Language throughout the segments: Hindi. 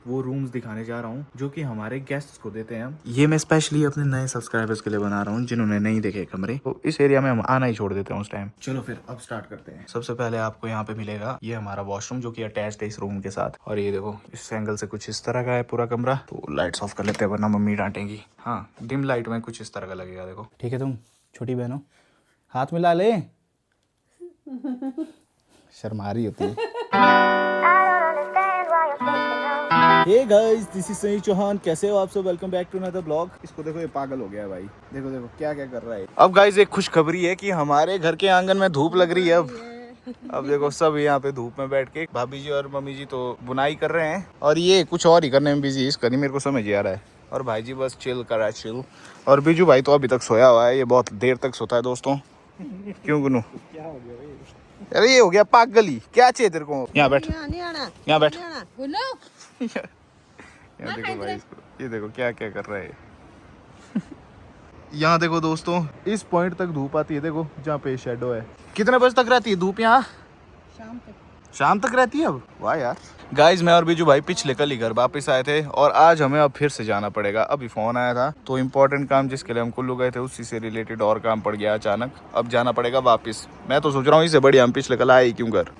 वो रूम्स दिखाने जा रहा हूँ जो कि हमारे गेस्ट्स को देते हैं हम। ये मैं स्पेशली अपने नए सब्सक्राइबर्स के लिए बना रहा हूँ जिन्होंने नहीं देखे कमरे, तो इस एरिया में हम आना ही छोड़ देते हैं उस टाइम। चलो फिर अब स्टार्ट करते हैं। सबसे पहले आपको यहाँ पे मिलेगा ये हमारा वॉशरूम जो कि अटैच्ड है इस रूम के साथ। और ये देखो इस एंगल से कुछ इस तरह का है पूरा कमरा। तो लाइट्स ऑफ कर लेते हैं वरना मम्मी डांटेंगी। हाँ, डिम लाइट में कुछ इस तरह का लगेगा। देखो ठीक है, तुम छोटी बहन हो, हाथ मिला ले। शर्मा रही होती है। Hey guys, this is Sunny Chauhan. कैसे हो आप सब? Welcome back to another blog. इसको देखो, ये पागल हो गया है भाई। देखो देखो क्या क्या कर रहा है। अब गाइस एक खुशखबरी है कि हमारे घर के आंगन में धूप लग रही है अब देखो सब यहाँ पे धूप में बैठ के, भाभी जी और मम्मी जी तो बुनाई कर रहे हैं और ये कुछ और ही करने में बिजी है। इसका नहीं मेरे को समझ ही आ रहा है। और भाई जी बस चिल कर रहा है, चिल। और बीजू भाई तो अभी तक सोया हुआ है। ये बहुत देर तक सोता है दोस्तों। क्यों गुनू? क्या हो गया भाई? अरे ये हो गया पागली। क्या चाहिए तेरे को? यहाँ बैठ, यहाँ बैठ। यहाँ देखो भाई इसको, ये देखो क्या क्या कर रहा है। यहाँ देखो दोस्तों, इस पॉइंट तक धूप आती है। देखो जहाँ पे शेडो है। कितने बजे तक रहती है धूप यहाँ? शाम तक रहती है। अब वाह यार। गाइज मैं और बीजू भाई पिछले कल ही घर वापस आए थे और आज हमें अब फिर से जाना पड़ेगा। अभी फोन आया था तो इम्पोर्टेंट काम जिसके लिए हम कुल्लू गए थे उसी से रिलेटेड और काम पड़ गया अचानक। अब जाना पड़ेगा वापस। मैं तो सोच रहा हूँ इससे बढ़िया हम पिछले कल आए ही क्यों घर।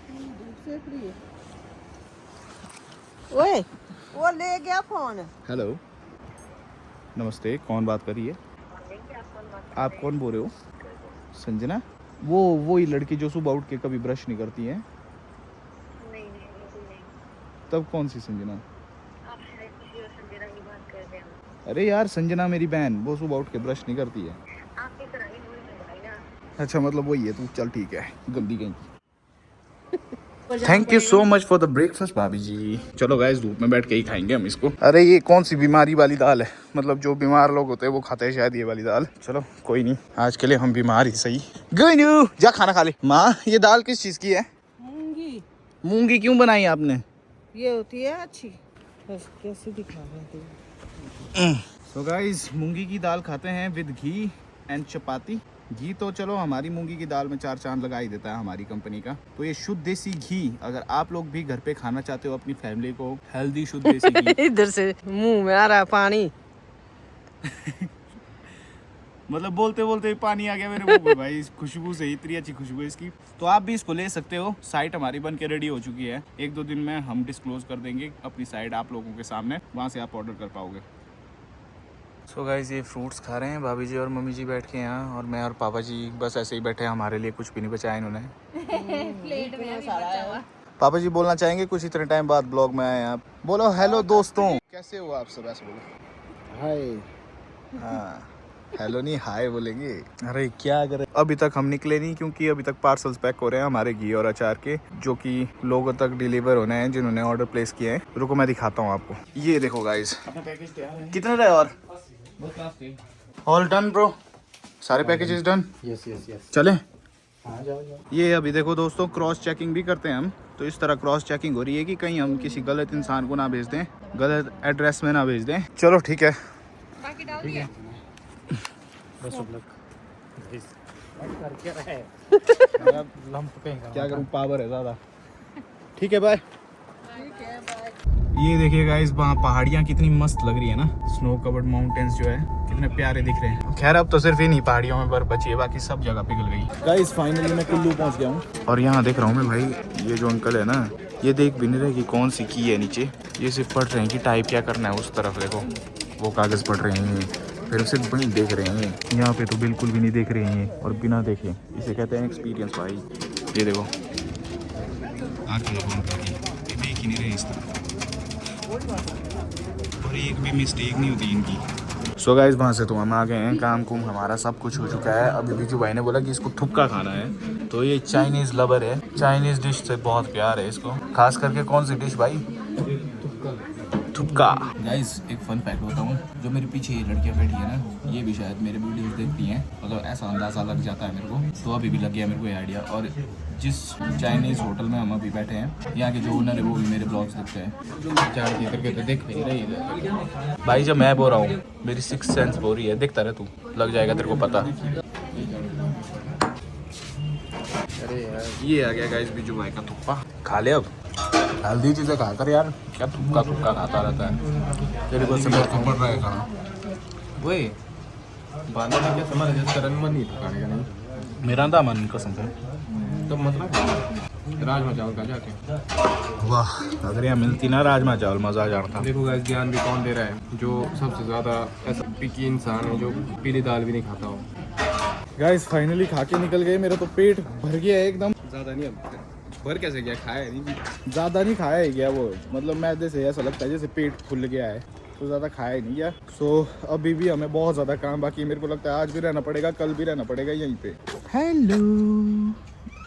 ओए, वो ले गया फोन। हेलो, नमस्ते। कौन बात कर रही है? आप कौन बोल रहे हो? संजना? वो ही लड़की जो सुबह उठ के कभी ब्रश नहीं करती है? नहीं बिल्कुल नहीं। तब कौन सी संजना? आप शायद किसी और संजना की बात कर रहे हो। अरे यार, संजना मेरी बहन, वो सुबह उठ के ब्रश नहीं करती है। आपकी तरह ही हुई है भाई ना। अच्छा, मतलब वही है तू। चल ठीक है, गंदी कहीं। Thank you so much for the breakfast भाभी जी। चलो गाइस, धूप में बैठ के ही खाएंगे हम इसको। अरे ये कौन सी बीमारी वाली दाल है? मतलब जो बीमार लोग होते हैं वो खाते हैं शायद ये वाली दाल। चलो कोई नहीं, आज के लिए हम बीमार ही सही। गई जा खाना खा ले। माँ, ये दाल किस चीज की है? मूंगी। मूंगी क्यों बनाई आपने? ये होती है अच्छी। कैसे दिखा रहे हैं? तो गाइस मूंगी की दाल खाते हैं विद घी एंड चपाती। घी तो चलो हमारी मूंगी की दाल में 4 चांद लगा ही देता है हमारी कंपनी का। तो ये शुद्ध देसी घी, अगर आप लोग भी घर पे खाना चाहते हो अपनी फैमिली को हेल्दी शुद्ध देसी घी। इधर से मुंह में आ रहा है पानी। मतलब बोलते बोलते ही पानी आ गया मेरे मुंह में भाई। इस खुशबू से, इतनी अच्छी खुशबू है इसकी। तो आप भी इसको ले सकते हो। साइट हमारी बन के रेडी हो चुकी है। 1-2 दिन में हम डिस्क्लोज कर देंगे अपनी साइट आप लोगों के सामने, वहाँ से आप ऑर्डर कर पाओगे। सो गाइस, ये फ्रूट्स खा रहे हैं भाभी जी और मम्मी जी बैठ के यहाँ, और मैं और पापा जी बस ऐसे ही बैठे हैं। हमारे लिए कुछ भी नहीं बचाया इन्होंने। प्लेट में अभी बचा हुआ। पापा जी बोलना चाहेंगे कुछ? इतने टाइम बाद ब्लॉग में आए आप। बोलो हेलो दोस्तों, कैसे हो आप सब? ऐसे बोलो हाय। हाँ, हेलो नहीं हाय बोलेंगे। अरे क्या करें, अभी तक हम निकले नहीं क्योंकि अभी तक पार्सल्स पैक हो रहे हैं हमारे घी और अचार के, जो कि लोगों तक डिलीवर होने हैं जिन्होंने ऑर्डर प्लेस किए हैं। रुको मैं दिखाता हूँ आपको। ये देखो गाइस, कितने रहे? और ऑल डन ब्रो, सारे packages done. Yes yes yes. चले? हाँ जाओ जाओ। ये अभी देखो दोस्तों, क्रॉस चेकिंग भी करते हैं हम। तो इस तरह क्रॉस चेकिंग हो रही है कि कहीं हम किसी गलत इंसान को ना भेज दें, गलत एड्रेस में ना भेज दें। चलो ठीक है। बाकी डाल दिया। बस सब लोग कर क्या रहे हैं? लंप कहीं क्या करूँ, पावर है ज़्यादा। ठीक है बाय। ये देखिए गाइस, वहाँ पहाड़ियाँ कितनी मस्त लग रही है ना। स्नो कवर्ड माउंटेन्स जो है कितने प्यारे दिख रहे हैं। खैर अब तो सिर्फ इन्हीं पहाड़ियों में बर्फ बची है, बाकी सब जगह पिघल गई। गाइस फाइनली मैं कुल्लू पहुँच गया हूँ और यहाँ देख रहा हूँ मैं भाई, ये जो अंकल है ना, ये देख भी नहीं रहे कि कौन सी की है नीचे। ये सिर्फ पढ़ रहे हैं कि टाइप क्या करना है उस तरफ। देखो वो कागज़ पढ़ रहे हैं, फिर सिर्फ वहीं देख रहे हैं। यहाँ पे तो बिल्कुल भी नहीं देख रहे हैं, और बिना देखे। इसे कहते हैं एक्सपीरियंस भाई। ये देखो आँखें देख ही नहीं रहे इस तरफ, और एक भी मिस्टेक नहीं होती इनकी। सो गाइस, वहाँ से तो हम आ गए हैं, काम कुम हमारा सब कुछ हो चुका है। अभी बीजू भाई ने बोला कि इसको थुपका खाना है, तो ये चाइनीज़ लवर है, चाइनीज़ डिश से बहुत प्यार है इसको। खास करके कौन सी डिश भाई? थुपका। गाइस एक फन फैक्ट बताऊँ, जो मेरे पीछे ये लड़कियाँ बैठी है ना, ये भी शायद मेरे वीडियोस देखती हैं। मतलब ऐसा अंदाज़ा लग जाता है मेरे को, तो अभी भी लग गया मेरे को ये आइडिया। और जिस चाइनीज़ होटल में हम अभी बैठे हैं, यहाँ के जो ओनर है वो भी मेरे ब्लॉग्स देखते हैं। चार की करके तो देख नहीं रही भाई। जब मैं बोल रहा हूँ, मेरी 6th सेंस बोल रही है, देखता रहे तू, लग जाएगा तेरे को पता। अरे यार, ये आ गया गाइस बीजू भाई का थुप्पा। खा ले अब। हेल्दी चीज़ें खा कर यार, क्या तुक्का तुक्का खाता रहता है। तेरे को से बहुत पड़ रहा है खाना। वही बांधा में क्या समझ जैसे करन मन नहीं था खाने का नहीं मेरा था मन कसम से। तो मतलब राजमा चावल का जाके वाह, अगर यहाँ मिलती ना राजमा चावल मज़ा आ जाता। देखो गाइस ज्ञान भी कौन दे रहा है, जो सबसे ज़्यादा ऐसा पिकी इंसान है जो पीली दाल भी नहीं खाता हो। गाइस फाइनली खा के निकल गए, मेरा तो पेट भर गया है एकदम। ज़्यादा नहीं अब भर कैसे गया, खाया नहीं। ज़्यादा नहीं खाया है क्या वो, मतलब मैदे से ऐसा लगता है जैसे पेट फूल गया है, तो ज़्यादा खाया ही नहीं गया। सो अभी भी हमें बहुत ज़्यादा काम बाकी है। मेरे को लगता है आज भी रहना पड़ेगा, कल भी रहना पड़ेगा यहीं पे। हेलो,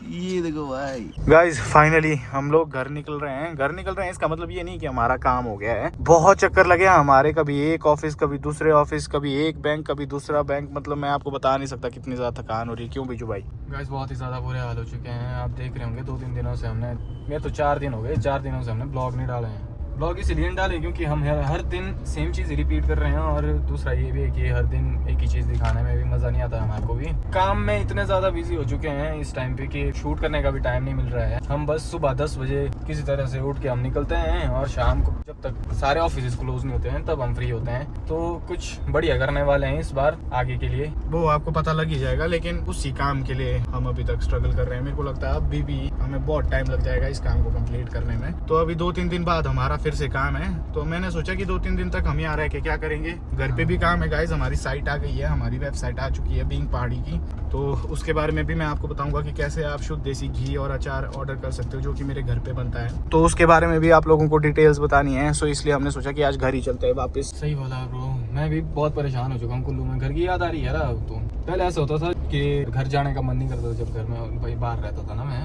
ये देखो भाई। गाइस फाइनली हम लोग घर निकल रहे हैं। घर निकल रहे हैं इसका मतलब ये नहीं कि हमारा काम हो गया है। बहुत चक्कर लगे हमारे, कभी एक ऑफिस कभी दूसरे ऑफिस, कभी एक बैंक कभी दूसरा बैंक। मतलब मैं आपको बता नहीं सकता कितनी ज़्यादा थकान हो रही है। क्यों बीजू भाई? गाइस बहुत ही ज़्यादा बुरे हाल हो चुके हैं। आप देख रहे होंगे 2-3 दिनों से हमने, मैं तो 4 दिन हो गए, 4 दिनों से हमने ब्लॉग नहीं डाले हैं। ब्लॉग इसलिए नहीं डाले क्योंकि हम हर दिन सेम चीज़ रिपीट कर रहे हैं, और दूसरा ये भी है कि हर दिन एक ही चीज़ दिखाने में भी मज़ा नहीं आता हमारे को भी। काम में इतने ज़्यादा बिजी हो चुके हैं इस टाइम पे कि शूट करने का भी टाइम नहीं मिल रहा है। हम बस सुबह 10 बजे किसी तरह से उठ के हम निकलते हैं, और शाम को जब तक सारे ऑफिस क्लोज नहीं होते हैं तब हम फ्री होते हैं। तो कुछ बढ़िया करने वाले हैं इस बार आगे के लिए, वो आपको पता लग ही जाएगा। लेकिन उसी काम के लिए हम अभी तक स्ट्रगल कर रहे हैं। मेरे को लगता है अभी भी हमें बहुत टाइम लग जाएगा इस काम को कंप्लीट करने में। तो अभी 2-3 दिन बाद हमारा फिर से काम है। तो मैंने सोचा कि 2-3 दिन तक हम यहाँ रह के क्या करेंगे। घर पे भी काम है गाइज, हमारी साइट आ गई है, हमारी वेबसाइट आ चुकी है बीइंग पहाड़ी की। तो उसके बारे में भी मैं आपको बताऊंगा कि कैसे आप शुद्ध देसी घी और अचार ऑर्डर कर सकते हो, जो कि मेरे घर पे बनता है। तो उसके बारे में भी आप लोगों को डिटेल्स बतानी है। सो इसलिए हमने सोचा कि आज घर ही चलते हैं वापस। सही बोला ब्रो, मैं भी बहुत परेशान हो चुका हूँ कुल्लू में। घर की याद आ रही है ना। तो पहले ऐसा होता था कि घर जाने का मन नहीं करता था जब घर में भाई बाहर रहता था ना मैं।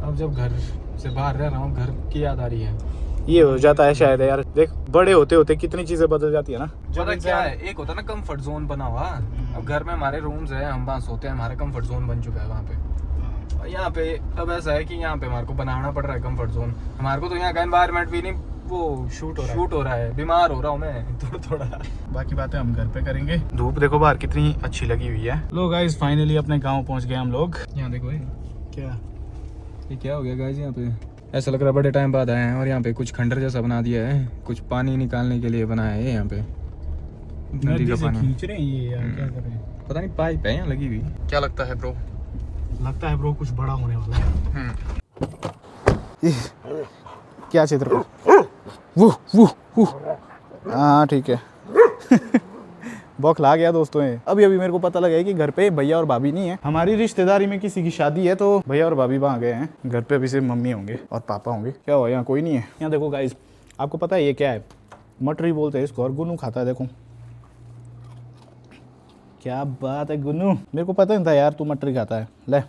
अब जब घर से बाहर रह रहा हूँ, घर की याद आ रही है। ये हो जाता है शायद यार, देख बड़े होते होते कितनी चीजें बदल जाती है ना। पता क्या है, एक होता है ना कंफर्ट जोन बना हुआ। अब घर में हमारे रूम्स है, हम वहाँ सोते हैं, हमारा कंफर्ट जोन बन चुका है वहाँ पे। और यहाँ पे अब ऐसा है कि यहाँ पे हमारे को बनाना पड़ रहा है कंफर्ट जोन। हमारे को तो यहाँ का एनवायरनमेंट भी नहीं वो शूट हो रहा है। बीमार हो रहा हूँ मैं थोड़ा। बाकी बातें हम घर पे करेंगे। धूप देखो बाहर कितनी अच्छी लगी हुई है। लो गाइस फाइनली अपने गाँव पहुँच गए हम लोग। यहाँ देखो क्या ये क्या हो गया गाइस, यहाँ पे ऐसा लग रहा है बड़े टाइम बाद आए हैं। और यहाँ पे कुछ खंडर जैसा बना दिया है, कुछ पानी निकालने के लिए बनाया है यहाँ पे। नदी का पानी खींच रहे हैं ये यार, क्या कर रहे हैं पता नहीं, पाइप है यहाँ लगी हुई। क्या लगता है ब्रो? लगता है ब्रो कुछ बड़ा होने वाला है। क्या क्षेत्र वो हाँ ठीक है। बौखला गया दोस्तों है। अभी मेरे को पता लगा है कि घर पे भैया और भाभी नहीं है। हमारी रिश्तेदारी में किसी की शादी है, तो भैया और भाभी वहाँ गए हैं। घर पे अभी सिर्फ मम्मी होंगे और पापा होंगे। क्या हुआ, यहाँ कोई नहीं है। यहाँ देखो गाइस, आपको पता है ये क्या है? मटरी बोलते हैं इसको, और गुन्नू खाता है। देखो क्या बात है गुन्नू, मेरे को पता नहीं था यार तू मटरी खाता है। ले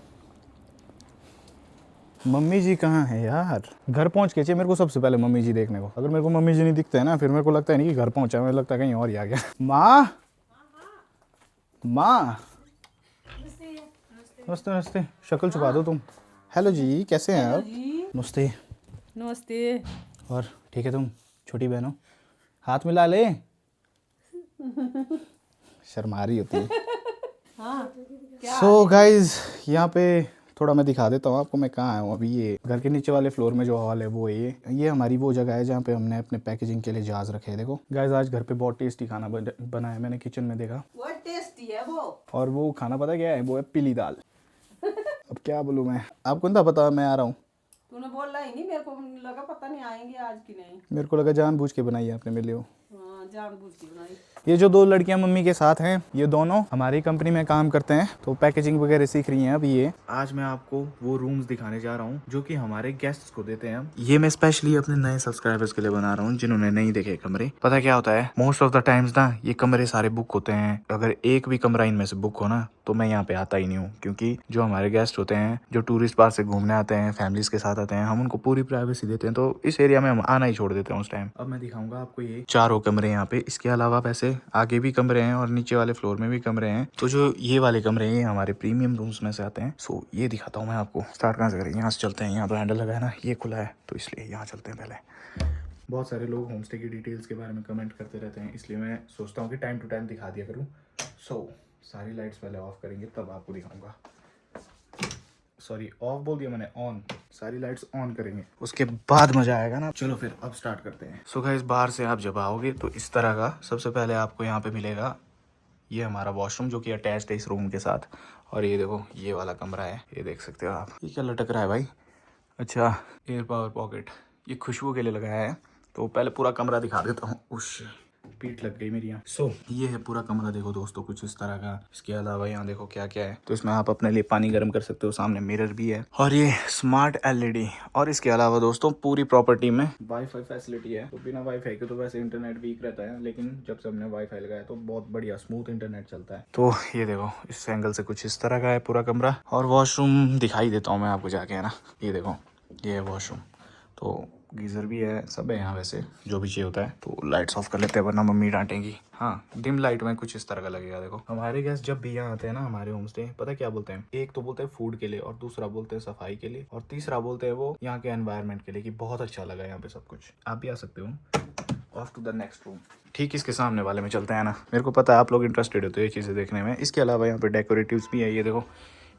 मम्मी जी कहाँ है यार? घर पहुँच के चाहिए मेरे को सबसे पहले मम्मी जी देखने को। अगर मेरे को मम्मी जी नहीं दिखते हैं ना, फिर मेरे को लगता है नहीं कि घर पहुँचा, मुझे लगता है कहीं और ही आ गया। माँ माँ नमस्ते। नमस्ते, शक्ल छुपा दो तुम। हेलो जी, कैसे हैं आप? नमस्ते। नमस्ते। और ठीक है तुम छोटी बहन हो? हाथ मिला ले। शर्मा रही होती है। सो गाइज यहाँ पे थोड़ा मैं दिखा देता हूँ आपको मैं कहाँ आया हूँ अभी। ये घर के नीचे वाले फ्लोर में जो हॉल है वो ये हमारी वो जगह है जहाँ पे हमने अपने पैकेजिंग के लिए जहाज रखे हैं। देखो गाइस आज घर पे बहुत टेस्टी खाना बना है, मैंने किचन में देखा। बहुत टेस्टी है वो। और वो खाना पता क्या है? वो है पीली दाल। अब क्या बोलूँ मैं, आपको नहीं था पता मैं आ रहा हूँ? तूने बोला ही नहीं, मेरे को लगा पता नहीं आएंगे आज की नहीं। मेरे को लगा जानबूझ के बनाई है आपने मेरे लिए। हाँ जानबूझ के बनाई। ये जो 2 लड़कियां मम्मी के साथ हैं, ये दोनों हमारी कंपनी में काम करते हैं, तो पैकेजिंग वगैरह सीख रही हैं अभी ये। आज मैं आपको वो रूम्स दिखाने जा रहा हूँ जो कि हमारे गेस्ट्स को देते हैं। ये मैं स्पेशली अपने नए सब्सक्राइबर्स के लिए बना रहा हूँ जिन्होंने नहीं देखे कमरे। पता क्या होता है, मोस्ट ऑफ द टाइम्स ना ये कमरे सारे बुक होते हैं। अगर एक भी कमरा इनमें से बुक हो ना तो मैं यहाँ पे आता ही नहीं हूँ, क्योंकि जो हमारे गेस्ट होते हैं, जो टूरिस्ट बाहर से घूमने आते हैं, फैमिलीज के साथ आते हैं, हम उनको पूरी प्राइवेसी देते हैं, तो इस एरिया में हम आना ही छोड़ देते हैं उस टाइम। अब मैं दिखाऊंगा आपको ये 4 कमरे यहाँ पे। इसके अलावा वैसे आगे भी कमरे हैं और नीचे वाले फ्लोर में भी कमरे हैं। तो जो ये वाले कमरे हैं ये हमारे प्रीमियम रूम्स में से आते हैं। सो ये दिखाता हूँ मैं आपको। स्टार्ट कहाँ से करें? यहाँ से चलते हैं। यहाँ तो हैंडल लगा है ना, ये खुला है तो इसलिए यहाँ चलते हैं पहले। बहुत सारे लोग होम स्टे की डिटेल्स के बारे में कमेंट करते रहते हैं, इसलिए मैं सोचता हूँ कि टाइम टू टाइम दिखा दिया करूँ। सो सारी लाइट्स पहले ऑफ करेंगे तब आपको दिखाऊंगा। सॉरी ऑफ बोल दिया मैंने, ऑन। सारी लाइट्स ऑन करेंगे, उसके बाद मजा आएगा ना। चलो फिर अब स्टार्ट करते हैं। सो गाइस, बाहर से आप जब आओगे तो इस तरह का सबसे पहले आपको यहाँ पे मिलेगा ये हमारा वॉशरूम, जो कि अटैच्ड है इस रूम के साथ। और ये देखो ये वाला कमरा है, ये देख सकते हो आप। ये क्या लटक रहा है भाई? अच्छा, एयर पावर पॉकेट, ये खुशबू के लिए लगाया है। तो पहले पूरा कमरा दिखा देता हूँ। उश, पीठ लग गई मेरी यहाँ। सो ये है पूरा कमरा, देखो दोस्तों कुछ इस तरह का। इसके अलावा यहाँ देखो क्या क्या है। तो इसमें आप अपने लिए पानी गर्म कर सकते हो, सामने मिरर भी है और ये स्मार्ट LED। और इसके अलावा दोस्तों पूरी प्रॉपर्टी में वाईफाई फैसिलिटी है। तो बिना वाईफाई के तो वैसे इंटरनेट वीक रहता है, लेकिन जब से हमने वाईफाई लगाया तो बहुत बढ़िया स्मूथ इंटरनेट चलता है। तो ये देखो इस एंगल से कुछ इस तरह का है पूरा कमरा। और वॉशरूम दिखाई देता हूँ मैं आपको जाके, है ना। ये देखो ये है वॉशरूम, तो गीज़र भी है, सब है यहाँ वैसे जो भी चाहिए होता है। तो लाइट्स ऑफ कर लेते हैं वरना मम्मी डांटेंगी। हाँ, डिम लाइट में कुछ इस तरह का लगेगा। देखो हमारे गेस्ट जब भी यहाँ आते हैं ना हमारे होम स्टे, पता क्या बोलते हैं? एक तो बोलते हैं फूड के लिए, और दूसरा बोलते हैं सफाई के लिए, और तीसरा बोलते हैं वो यहाँ के एनवायरनमेंट के लिए, कि बहुत अच्छा लगा यहाँ पे सब कुछ। आप भी आ सकते हो। Off to the next room. ठीक इसके सामने वाले में चलते हैं ना। मेरे को पता है आप लोग इंटरेस्टेड होते हो ये चीज़ें देखने में। इसके अलावा यहाँ पे डेकोरेटिव्स भी है। ये देखो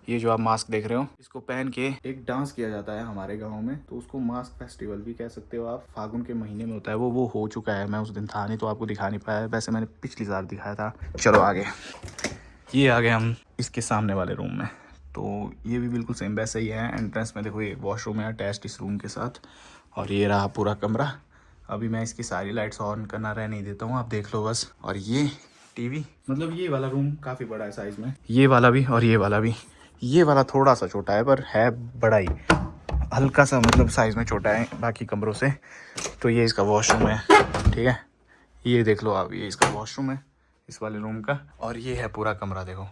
ये जो आप मास्क देख रहे हो, इसको पहन के एक डांस किया जाता है हमारे गांव में। तो उसको मास्क फेस्टिवल भी कह सकते हो आप। फागुन के महीने में होता है वो हो चुका है। मैं उस दिन था नहीं तो आपको दिखा नहीं पाया, वैसे मैंने पिछली साल दिखाया था। चलो आगे, ये आ गए हम इसके सामने वाले रूम में। तो ये भी बिल्कुल सेम वैसे ही है। एंट्रेंस में देखो ये वॉशरूम है अटैच्ड इस रूम के साथ। और ये रहा पूरा कमरा। अभी मैं इसकी सारी लाइट्स ऑन करना रह नहीं देता हूँ, आप देख लो बस। और ये टीवी, मतलब ये वाला रूम काफ़ी बड़ा है साइज़ में, ये वाला भी और ये वाला भी। ये वाला थोड़ा सा छोटा है पर है बड़ा ही, हल्का सा मतलब साइज़ में छोटा है बाकी कमरों से। तो ये इसका वॉशरूम है, ठीक है। ये देख लो आप, ये इसका वॉशरूम है इस वाले रूम का। और ये है पूरा कमरा देखो।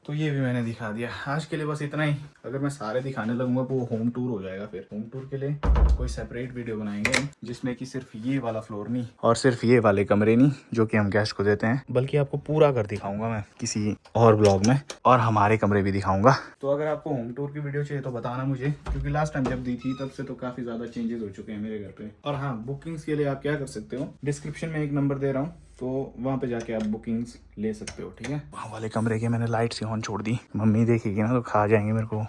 तो ये भी मैंने दिखा दिया। आज के लिए बस इतना ही। अगर मैं सारे दिखाने लगूंगा तो वो होम टूर हो जाएगा। फिर होम टूर के लिए कोई सेपरेट वीडियो बनाएंगे जिसमें कि सिर्फ ये वाला फ्लोर नहीं और सिर्फ ये वाले कमरे नहीं जो कि हम गेस्ट को देते हैं, बल्कि आपको पूरा घर दिखाऊंगा मैं किसी और ब्लॉग में, और हमारे कमरे भी दिखाऊंगा। तो अगर आपको होम टूर की वीडियो चाहिए तो बताना मुझे, क्योंकि लास्ट टाइम जब दी थी तब से तो काफी ज्यादा चेंजेस हो चुके हैं मेरे घर पे। और हाँ, बुकिंग्स के लिए आप क्या कर सकते हो, डिस्क्रिप्शन में एक नंबर दे रहा हूँ, तो वहाँ पे जाके आप बुकिंग्स ले सकते हो, ठीक है। वहाँ वाले कमरे के मैंने लाइट्स ऑन छोड़ दी, मम्मी देखेगी ना तो खा जाएंगे मेरे को।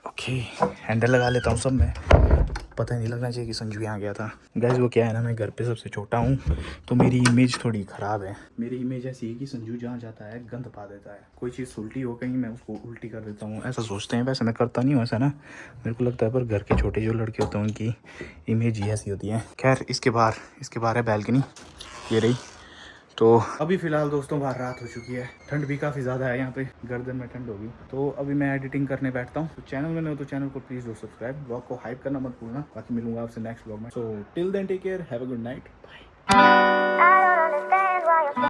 ओके, हैंडल लगा लेता हूँ सब में, पता ही नहीं लगना चाहिए कि संजू यहाँ गया था। गाइस वो क्या है ना, मैं घर पे सबसे छोटा हूँ तो मेरी इमेज थोड़ी ख़राब है। मेरी इमेज ऐसी है कि संजू जहाँ जाता है गंद पा देता है। कोई चीज़ उल्टी हो कहीं मैं उसको उल्टी कर देता हूँ, ऐसा सोचते हैं। वैसे मैं करता नहीं हूँ ऐसा ना, मेरे को लगता है, पर घर के छोटे जो लड़के होते हैं उनकी इमेज ही ऐसी होती है। खैर इसके बाहर है बैल्कनी, ये रही। तो अभी फ़िलहाल दोस्तों बाहर रात हो चुकी है, ठंड भी काफ़ी ज़्यादा है यहाँ पे, गर्दन में ठंड होगी। तो अभी मैं एडिटिंग करने बैठता हूँ। तो चैनल में नहीं हो तो चैनल को प्लीज़ दो सब्सक्राइब, ब्लॉग को हाइप करना मत भूलना। बाकी मिलूंगा आपसे नेक्स्ट ब्लॉग में। So till then take care, have a good night, bye.